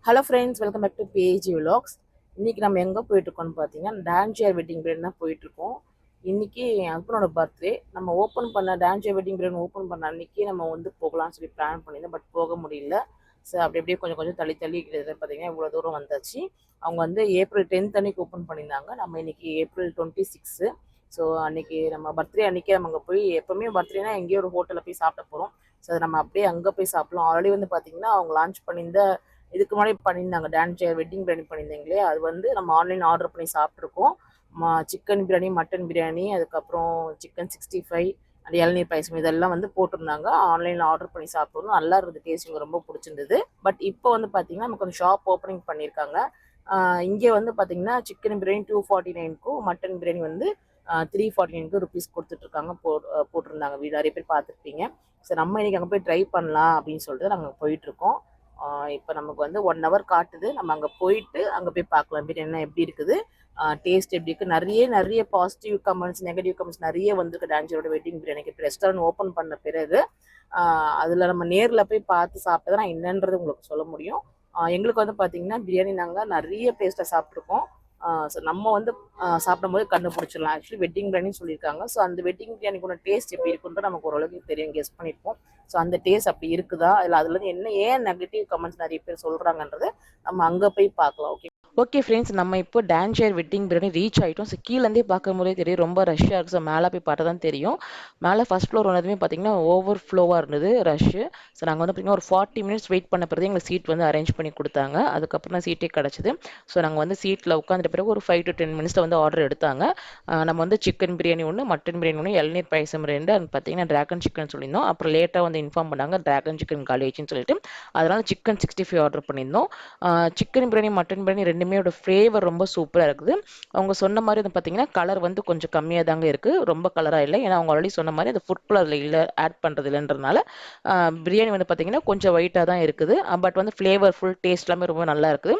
Hello friends, welcome back to PG vlogs. இன்றைக்கி நம்ம எங்கே போயிட்டுருக்கோம்னு பார்த்தீங்கன்னா, டான்ஜியர் வெட்டிங் பிரியாணி தான் போயிட்டுருக்கோம். இன்றைக்கி என் ஹஸ்பண்டோட பர்த்டே. நம்ம ஓப்பன் பண்ண டான்ஜியர் வெட்டிங் பிரியாணி ஓப்பன் பண்ண அன்றைக்கி நம்ம வந்து போகலாம்னு சொல்லி பிளான் பண்ணியிருந்தோம். பட் போக முடியல. ஸோ அப்படி அப்படியே கொஞ்சம் கொஞ்சம் தள்ளி தள்ளி கிட்டத்தட்ட பார்த்தீங்கன்னா இவ்வளோ தூரம் வந்தாச்சு. அவங்க வந்து ஏப்ரல் 10th அன்றைக்கி ஓப்பன் பண்ணியிருந்தாங்க. நம்ம இன்றைக்கி ஏப்ரல் 26. ஸோ அன்றைக்கி நம்ம பர்த்டே அன்றைக்கி நம்ம அங்கே போய் எப்போவுமே பர்த்டேனா எங்கேயோ ஒரு ஹோட்டலில் போய் சாப்பிட போகிறோம். ஸோ நம்ம அப்படியே அங்கே போய் சாப்பிட்லாம். ஆல்ரெடி வந்து பார்த்திங்கன்னா அவங்க லான்ச் பண்ணியிருந்த இதுக்கு முன்னாடி பண்ணியிருந்தாங்க டான்ஜியர் வெட்டிங் பிரியாணி பண்ணியிருந்தீங்களே, அது வந்து நம்ம ஆன்லைன் ஆர்டர் பண்ணி சாப்பிட்ருக்கோம். சிக்கன் பிரியாணி, மட்டன் பிரியாணி, அதுக்கப்புறம் சிக்கன் 65 அந்த இளநீர் பாயசம் இதெல்லாம் வந்து போட்டிருந்தாங்க. ஆன்லைனில் ஆர்டர் பண்ணி சாப்பிட்றோம். நல்லா இருந்தது, டேஸ்ட் எனக்கு ரொம்ப பிடிச்சிருந்தது. பட் இப்போ வந்து பார்த்தீங்கன்னா நமக்கு ஒரு ஷாப் ஓப்பனிங் பண்ணியிருக்காங்க. இங்கே வந்து பார்த்தீங்கன்னா சிக்கன் பிரியாணி 249க்கும் மட்டன் பிரியாணி வந்து 349 ருபீஸ் கொடுத்துட்ருக்காங்க. போட்டிருந்தாங்க வீடு நிறைய பேர் பார்த்துருப்பீங்க. ஸோ நம்ம இன்றைக்கி அங்கே போய் ட்ரை பண்ணலாம் அப்படின்னு சொல்லிட்டு நாங்கள் போயிட்டுருக்கோம். இப்போ நமக்கு வந்து 1 hour காட்டுது. நம்ம அங்கே போயிட்டு அங்கே போய் பார்க்கலாம் பிரியாணி எப்படி இருக்குது, டேஸ்ட் எப்படி இருக்குது. நிறைய பாசிட்டிவ் கமெண்ட்ஸ், நெகட்டிவ் கமெண்ட்ஸ் நிறைய வந்திருக்கு டான்ஜியரோட வெட்டிங் பிரியாணிக்கு. இப்போ ரெஸ்டாரண்ட் ஓப்பன் பண்ண பிறகு அதில் நம்ம நேரில் போய் பார்த்து சாப்பிட்டா தான் என்னன்றது உங்களுக்கு சொல்ல முடியும். எங்களுக்கு வந்து பார்த்திங்கன்னா பிரியாணி நாங்கள் நிறைய டேஸ்ட்டாக சாப்பிட்ருக்கோம். ஸோ நம்ம வந்து சாப்பிடும்போது கண்டுபிடிச்சிடலாம். ஆக்சுவலி வெட்டிங் பிரியாணின்னு சொல்லியிருக்காங்க. ஸோ அந்த வெட்டிங் பிரியாணிக்குள்ள டேஸ்ட் எப்படி இருக்குன்ட்டு நமக்கு ஓரளவுக்கு தெரியும், கெஸ் பண்ணியிருப்போம். ஸோ அந்த டேஸ்ட் அப்படி இருக்குதா, இல்லை அதுலேருந்து ஏன் நெகட்டிவ் கமெண்ட்ஸ் நிறைய பேர் சொல்கிறாங்கன்றதை நம்ம அங்கே போய் பார்க்கலாம். ஓகே ஃப்ரெண்ட்ஸ், நம்ம இப்போ டான்ஜியர் வெட்டிங் பிரியாணி ரீச் ஆகிட்டோம். ஸோ கீழேருந்தே பார்க்கும்போதே தெரியும் ரொம்ப ரஷ்ஷாக இருக்குது. ஸோ மேலே போய் பார்த்தா தான் தெரியும். மேலே ஃபஸ்ட் ஃப்ளோர் வந்ததுமே பார்த்தீங்கன்னா ஓவர் ஃப்ளோவாக இருந்தது ரஷ்ஷு. ஸோ நாங்கள் வந்து பார்த்திங்கன்னா ஒரு 40 minutes வெயிட் பண்ண பிறகு எங்களுக்கு சீட் வந்து அரேஞ்ச் பண்ணி கொடுத்தாங்க. அதுக்கப்புறம் தான் சீட்டே கிடச்சிது. ஸோ நாங்கள் வந்து சீட்டில் உட்காந்துட்ட பிறகு ஒரு 5 to 10 minutes வந்து ஆர்டர் எடுத்தாங்க. நம்ம வந்து சிக்கன் பிரியாணி ஒன்று, மட்டன் பிரியாணி ஒன்று, இளநீர் பாயசம் 2, அது பார்த்தீங்கன்னா ட்ராகன் சிக்கன் சொல்லியிருந்தோம். அப்புறம் லேட்டாக வந்து இன்ஃபார்ம் பண்ணாங்க ட்ராகன் சிக்கன் காலி ஆயிடுச்சுன்னு சொல்லிட்டு, அதனால் சிக்கன் 65 ஆர்டர் பண்ணியிருந்தோம். சிக்கன் பிரியாணி, மட்டன் பிரியாணி ரெண்டுமே ஃப்ளேவர் ரொம்ப சூப்பராக இருக்குது. அவங்க சொன்ன மாதிரி வந்து பார்த்தீங்கன்னா கலர் வந்து கொஞ்சம் கம்மியாக தாங்க இருக்குது, ரொம்ப கலராக இல்லை. ஏன்னா அவங்க ஆல்ரெடி சொன்ன மாதிரி அந்த ஃபுட் கலரில் இல்லை, ஆட் பண்ணுறது இல்லைன்றதுனால பிரியாணி வந்து பார்த்தீங்கன்னா கொஞ்சம் ஒயிட்டாக தான் இருக்குது. பட் வந்து ஃப்ளேவர் ஃபுல் டேஸ்ட் எல்லாமே ரொம்ப நல்லா இருக்குது.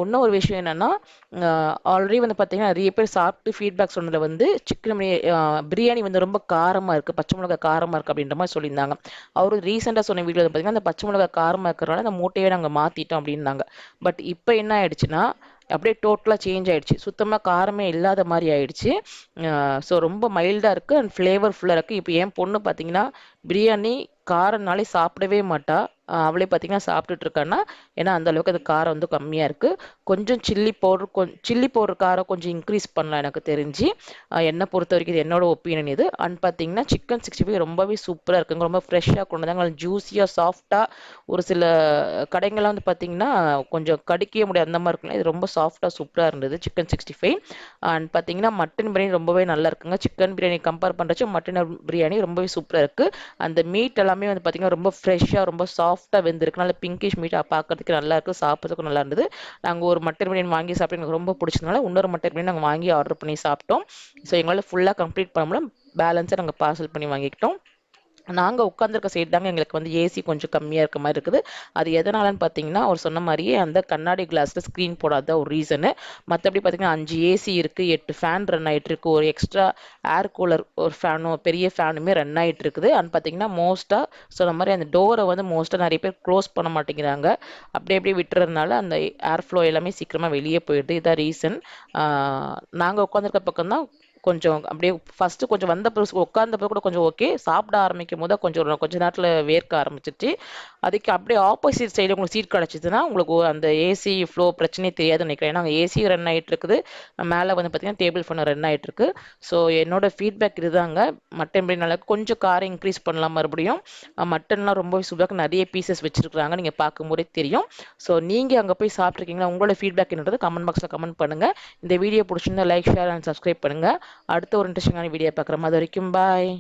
இன்னும் ஒரு விஷயம் என்னென்னா, ஆல்ரெடி வந்து பார்த்தீங்கன்னா நிறைய பேர் சாப்பிட்டு ஃபீட்பேக் சொன்னதில் வந்து சிக்கன் பிரியாணி வந்து ரொம்ப காரமாக இருக்குது, பச்சை மிளகாய் காரமாக இருக்குது அப்படின்ற மாதிரி சொல்லியிருந்தாங்க. அவரு ரீசெண்டாக சொன்ன வீடியோ பார்த்தீங்கன்னா அந்த பச்சை மிளகாய் காரமாக இருக்கிறனால அந்த மூட்டையே நாங்கள் மாற்றிட்டோம் அப்படின்னாங்க. பட் இப்போ என்ன ஆயிடுச்சுன்னா அப்படியே டோட்டலாக சேஞ்ச் ஆகிடுச்சு. சுத்தமாக காரமே இல்லாத மாதிரி ஆயிடுச்சு. ஸோ ரொம்ப மைல்டாக இருக்குது அண்ட் ஃப்ளேவர்ஃபுல்லாக இருக்குது. இப்போ என் பொண்ணு பார்த்தீங்கன்னா பிரியாணி காரம்னாலே சாப்பிடவே மாட்டா. அவளே பார்த்தீங்கன்னா சாப்பிட்டுட்டு இருக்கான்னா, ஏன்னா அந்த அளவுக்கு அது காரம் வந்து கம்மியாக இருக்குது. கொஞ்சம் சில்லி பவுடர் காரம் கொஞ்சம் இன்க்ரீஸ் பண்ணலாம் எனக்கு தெரிஞ்சு. என்னை பொறுத்த வரைக்கும் இது என்னோட ஒப்பீனியன் இது. அண்ட் பார்த்தீங்கன்னா சிக்கன் 65 ரொம்பவே சூப்பராக இருக்குங்க. ரொம்ப ஃப்ரெஷ்ஷாக கொண்டு வந்தாங்க, ஜூஸியாக சாஃப்டாக. ஒரு சில கடைங்கள்லாம் வந்து பார்த்தீங்கன்னா கொஞ்சம் கடிக்கவே முடியாது அந்த மாதிரி இருக்குல்ல, இது ரொம்ப சாஃப்டாக சூப்பராக இருந்தது சிக்கன் 65. அண்ட் பார்த்தீங்கன்னா மட்டன் பிரியாணி ரொம்பவே நல்லா இருக்குங்க. சிக்கன் பிரியாணி கம்பேர் பண்ணுறச்சு மட்டன் பிரியாணி ரொம்பவே சூப்பராக இருக்குது. அந்த மீட் எல்லாமே வந்து பார்த்தீங்கன்னா ரொம்ப ஃப்ரெஷ்ஷாக ரொம்ப சாஃப்டாக வெந்திருக்கு. நல்ல பிங்கிஷ் மீட்டாக பார்க்கறதுக்கு நல்லா இருக்குது, சாப்பிட்றதுக்கும் நல்லா இருந்தது. நாங்கள் ஒரு மட்டன் பிரியாணி வாங்கி சாப்பிட்டு எனக்கு ரொம்ப பிடிச்சதுனால இன்னொரு மட்டன் பிரியாணி நாங்கள் வாங்கி ஆர்டர் பண்ணி சாப்பிட்டோம். ஸோ எங்களால் ஃபுல்லாக கம்ப்ளீட் பண்ண முடியல, பேலன்ஸை நாங்கள் பார்சல் பண்ணி வாங்கிக்கிட்டோம். நாங்கள் உட்காந்துருக்க சைடு தாங்க எங்களுக்கு வந்து ஏசி கொஞ்சம் கம்மியாக இருக்க மாதிரி இருக்குது. அது எதனாலன்னு பார்த்தீங்கன்னா அவர் சொன்ன மாதிரியே அந்த கண்ணாடி கிளாஸில் ஸ்க்ரீன் போடாத ஒரு ரீசனு. மற்றபடி பார்த்தீங்கன்னா 5 ஏசி இருக்குது, 8 ஃபேன் ரன் ஆகிட்டு இருக்குது, ஒரு எக்ஸ்ட்ரா ஏர் கூலர் ஒரு ஃபேனும் பெரிய ஃபேனுமே ரன் ஆகிட்டு இருக்குது. அண்ட் பார்த்தீங்கன்னா மோஸ்ட்டாக சொன்ன மாதிரி அந்த டோரை வந்து மோஸ்ட்டாக நிறைய பேர் க்ளோஸ் பண்ண மாட்டேங்கிறாங்க. அப்படியே விட்டுறதுனால அந்த ஏர் ஃப்ளோ எல்லாமே சீக்கிரமாக வெளியே போயிடுது. இதான் ரீசன். நாங்கள் உட்காந்துருக்க பக்கம் தான் கொஞ்சம் அப்படியே ஃபஸ்ட்டு கொஞ்சம் வந்த பிறகு உட்காந்த பிறகு கூட கொஞ்சம் ஓகே, சாப்பிட ஆரம்பிக்கும் போது கொஞ்ச நேரத்தில் வேர்க்க ஆரம்பிச்சிருச்சு. அதுக்கு அப்படியே ஆப்போசிட் சைடு உங்களுக்கு சீட் கிடச்சிதுன்னா உங்களுக்கு அந்த ஏசி ஃப்ளோ பிரச்சனையே தெரியாதுன்னு நினைக்கிறேன். ஏன்னா அங்கே ஏசி ரன் ஆகிட்டு இருக்குது, மேலே வந்து பார்த்தீங்கன்னா டேபிள் ஃபேன் ரன் ஆகிட்டு இருக்கு. ஸோ என்னோட ஃபீட்பேக் இதுதாங்க. மட்டன் பிரியாணி கொஞ்சம் காரம் இன்க்ரீஸ் பண்ணலாம் மறுபடியும். மட்டன்லாம் ரொம்ப சூடாக நிறைய பீசஸ் வச்சுருக்குறாங்க, நீங்கள் பார்க்கும்போதே தெரியும். ஸோ நீங்கள் அங்கே போய் சாப்பிட்ருக்கீங்களா, உங்களோட ஃபீட்பேக் என்னன்றது கமெண்ட் பாக்ஸில் கமெண்ட் பண்ணுங்கள். இந்த வீடியோ பிடிச்சிருந்தா லைக், ஷேர் அண்ட் சப்ஸ்கிரைப் பண்ணுங்கள். அடுத்த ஒரு இன்ட்ரெஸ்டிங்கான வீடியோ பார்க்குறோம். அது வரைக்கும் பாய்.